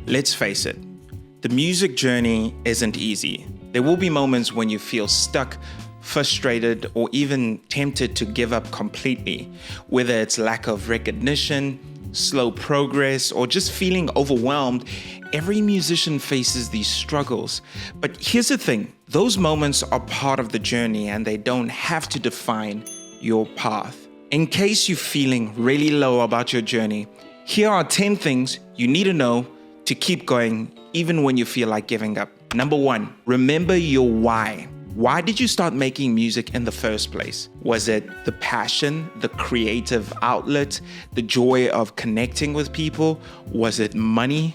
Let's face it, the music journey isn't easy. There will be moments when you feel stuck, frustrated, or even tempted to give up completely, whether it's lack of recognition, slow progress, or just feeling overwhelmed. Every musician faces these struggles. But here's the thing, those moments are part of the journey and they don't have to define your path. In case you're feeling really low about your journey, here are 10 things you need to know to keep going even when you feel like giving up. Number 1, remember your why. Why did you start making music in the first place? Was it the passion, the creative outlet, the joy of connecting with people? Was it money?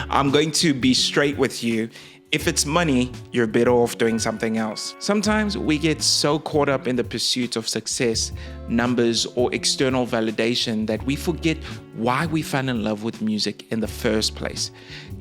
I'm going to be straight with you. If it's money, you're better off doing something else. Sometimes we get so caught up in the pursuit of success, numbers, or external validation that we forget why we fell in love with music in the first place.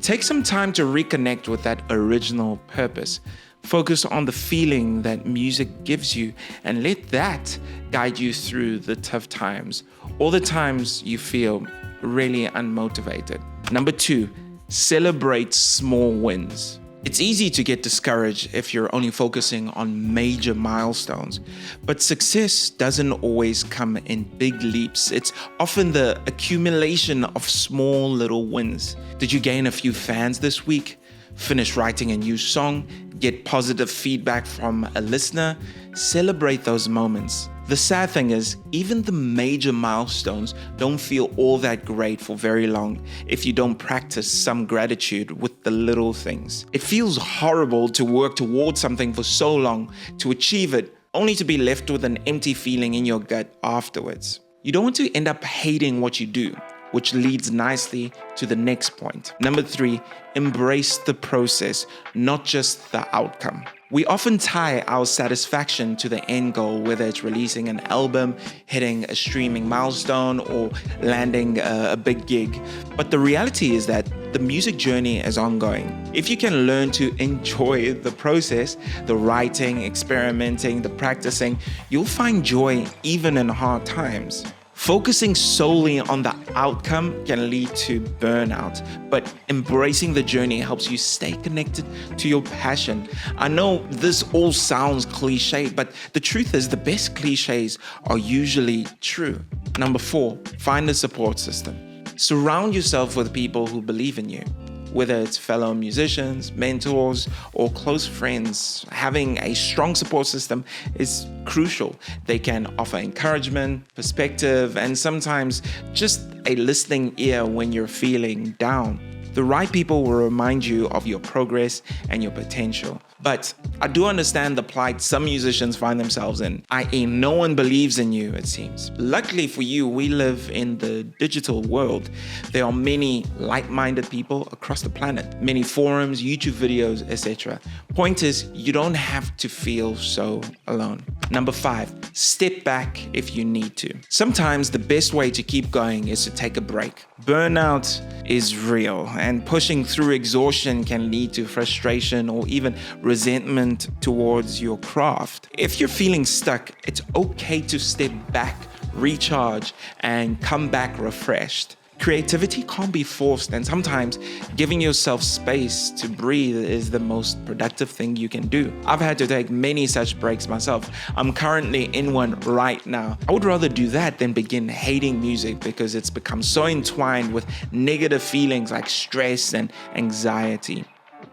Take some time to reconnect with that original purpose. Focus on the feeling that music gives you and let that guide you through the tough times or the times you feel really unmotivated. Number 2, celebrate small wins. It's easy to get discouraged if you're only focusing on major milestones, but success doesn't always come in big leaps. It's often the accumulation of small little wins. Did you gain a few fans this week? Finish writing a new song? Get positive feedback from a listener? Celebrate those moments. The sad thing is, even the major milestones don't feel all that great for very long if you don't practice some gratitude with the little things. It feels horrible to work towards something for so long to achieve it, only to be left with an empty feeling in your gut afterwards. You don't want to end up hating what you do, which leads nicely to the next point. Number 3, embrace the process, not just the outcome. We often tie our satisfaction to the end goal, whether it's releasing an album, hitting a streaming milestone, or landing a big gig. But the reality is that the music journey is ongoing. If you can learn to enjoy the process, the writing, experimenting, the practicing, you'll find joy even in hard times. Focusing solely on the outcome can lead to burnout, but embracing the journey helps you stay connected to your passion. I know this all sounds cliche, but the truth is the best cliches are usually true. Number 4, find a support system. Surround yourself with people who believe in you. Whether it's fellow musicians, mentors, or close friends, having a strong support system is crucial. They can offer encouragement, perspective, and sometimes just a listening ear when you're feeling down. The right people will remind you of your progress and your potential. But I do understand the plight some musicians find themselves in, i.e. no one believes in you, it seems. Luckily for you, we live in the digital world. There are many like-minded people across the planet, many forums, YouTube videos, etc. Point is, you don't have to feel so alone. Number 5, step back if you need to. Sometimes the best way to keep going is to take a break. Burnout is real, and pushing through exhaustion can lead to frustration or even resentment towards your craft. If you're feeling stuck, it's okay to step back, recharge, and come back refreshed. Creativity can't be forced, and sometimes giving yourself space to breathe is the most productive thing you can do. I've had to take many such breaks myself. I'm currently in one right now. I would rather do that than begin hating music because it's become so entwined with negative feelings like stress and anxiety.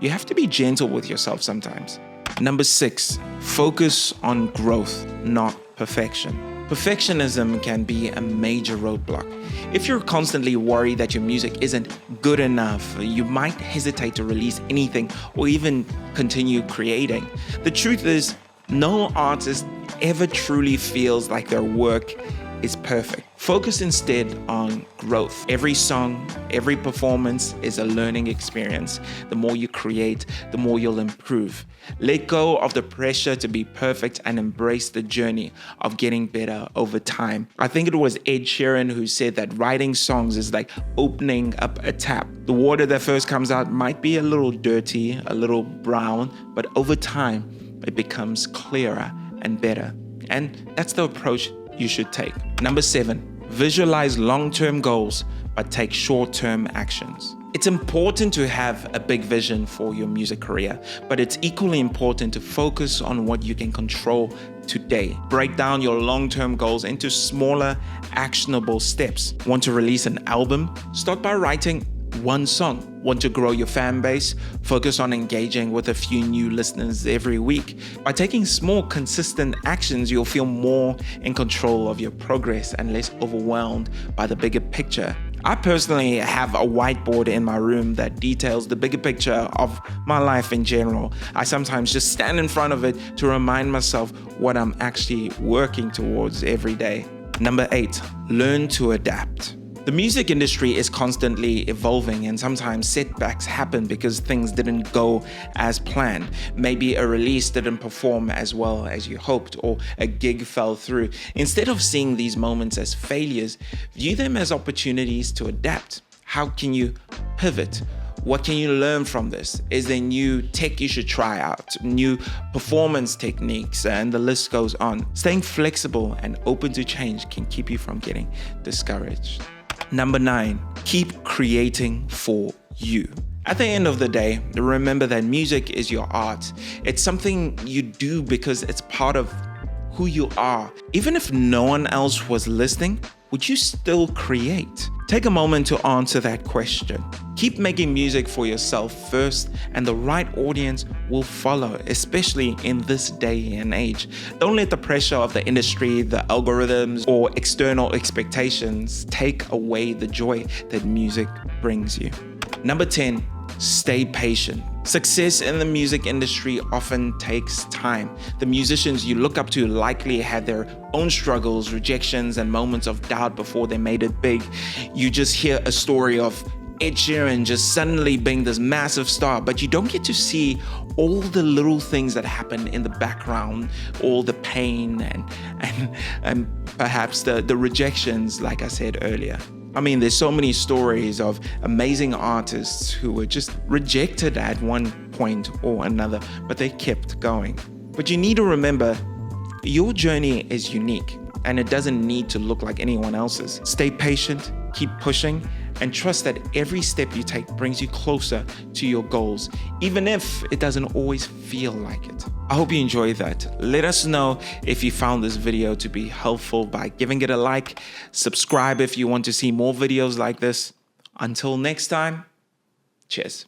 You have to be gentle with yourself sometimes. Number 6, focus on growth, not perfection. Perfectionism can be a major roadblock. If you're constantly worried that your music isn't good enough, you might hesitate to release anything or even continue creating. The truth is, no artist ever truly feels like their work is perfect. Focus instead on growth. Every song, every performance is a learning experience. The more you create, the more you'll improve. Let go of the pressure to be perfect and embrace the journey of getting better over time. I think it was Ed Sheeran who said that writing songs is like opening up a tap. The water that first comes out might be a little dirty, a little brown, but over time, it becomes clearer and better. And that's the approach you should take. Number 7, visualize long-term goals, but take short-term actions. It's important to have a big vision for your music career, but it's equally important to focus on what you can control today. Break down your long-term goals into smaller, actionable steps. Want to release an album? Start by writing one song. Want to grow your fan base? Focus on engaging with a few new listeners every week. By taking small, consistent actions, you'll feel more in control of your progress and less overwhelmed by the bigger picture. I personally have a whiteboard in my room that details the bigger picture of my life in general. I sometimes just stand in front of it to remind myself what I'm actually working towards every day. Number 8, learn to adapt. The music industry is constantly evolving, and sometimes setbacks happen because things didn't go as planned. Maybe a release didn't perform as well as you hoped, or a gig fell through. Instead of seeing these moments as failures, view them as opportunities to adapt. How can you pivot? What can you learn from this? Is there new tech you should try out? New performance techniques? And the list goes on. Staying flexible and open to change can keep you from getting discouraged. Number 9, keep creating for you. At the end of the day, remember that music is your art. It's something you do because it's part of who you are. Even if no one else was listening, would you still create? Take a moment to answer that question. Keep making music for yourself first, and the right audience will follow, especially in this day and age. Don't let the pressure of the industry, the algorithms, or external expectations take away the joy that music brings you. Number 10, stay patient. Success in the music industry often takes time. The musicians you look up to likely had their own struggles, rejections, and moments of doubt before they made it big. You just hear a story of Ed Sheeran just suddenly being this massive star, but you don't get to see all the little things that happen in the background, all the pain and perhaps the rejections, like I said earlier. I mean, there's so many stories of amazing artists who were just rejected at one point or another, but they kept going. But you need to remember, your journey is unique and it doesn't need to look like anyone else's. Stay patient, keep pushing, and trust that every step you take brings you closer to your goals, even if it doesn't always feel like it. I hope you enjoyed that. Let us know if you found this video to be helpful by giving it a like, subscribe if you want to see more videos like this. Until next time, cheers.